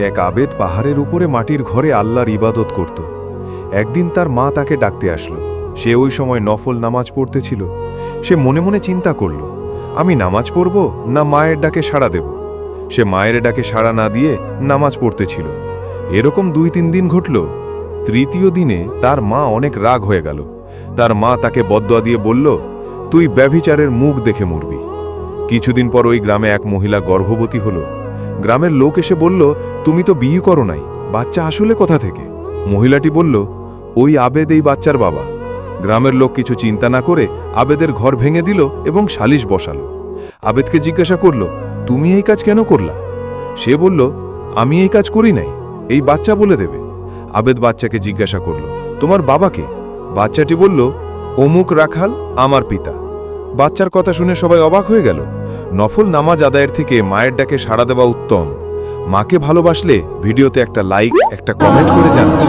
এক আবেদ পাহাড়ের উপরে মাটির ঘরে আল্লাহর ইবাদত করত। একদিন তার মা তাকে ডাকতে আসলো। সে ওই সময় নফল নামাজ পড়তেছিল। সে মনে মনে চিন্তা করল, আমি নামাজ পড়ব না মায়ের ডাকে সাড়া দেব। সে মায়ের ডাকে সাড়া না দিয়ে নামাজ পড়তেছিল। এরকম 2-3 দিন ঘটল। তৃতীয় দিনে তার মা অনেক রাগ হয়ে গেল। তার মা তাকে বদদোয়া দিয়ে বলল, তুই ব্যভিচারের মুখ দেখে মরবি। কিছুদিন পর ওই গ্রামে এক মহিলা গর্ভবতী হলো। গ্রামের লোক এসে বলল, তুমি তো বিয়ে করো নাই, বাচ্চা আসলে কোথা থেকে? মহিলাটি বলল, ওই আবেদ এই বাচ্চার বাবা। গ্রামের লোক কিছু চিন্তা না করে আবেদের ঘর ভেঙে দিল এবং সালিশ বসালো। আবেদকে জিজ্ঞাসা করল, তুমি এই কাজ কেন করলা? সে বলল, আমি এই কাজ করি নাই, এই বাচ্চা বলে দেবে। আবেদ বাচ্চাকে জিজ্ঞাসা করল, তোমার বাবাকে? বাচ্চাটি বলল, অমুক রাখাল আমার পিতা। বাচ্চার কথা শুনে সবাই অবাক হয়ে গেল। নফল নামাজ আদায়ের থেকে মায়ের ডাকে সাড়া দেওয়া উত্তম। মাকে ভালোবাসলে ভিডিওতে একটা লাইক, একটা কমেন্ট করে জানান।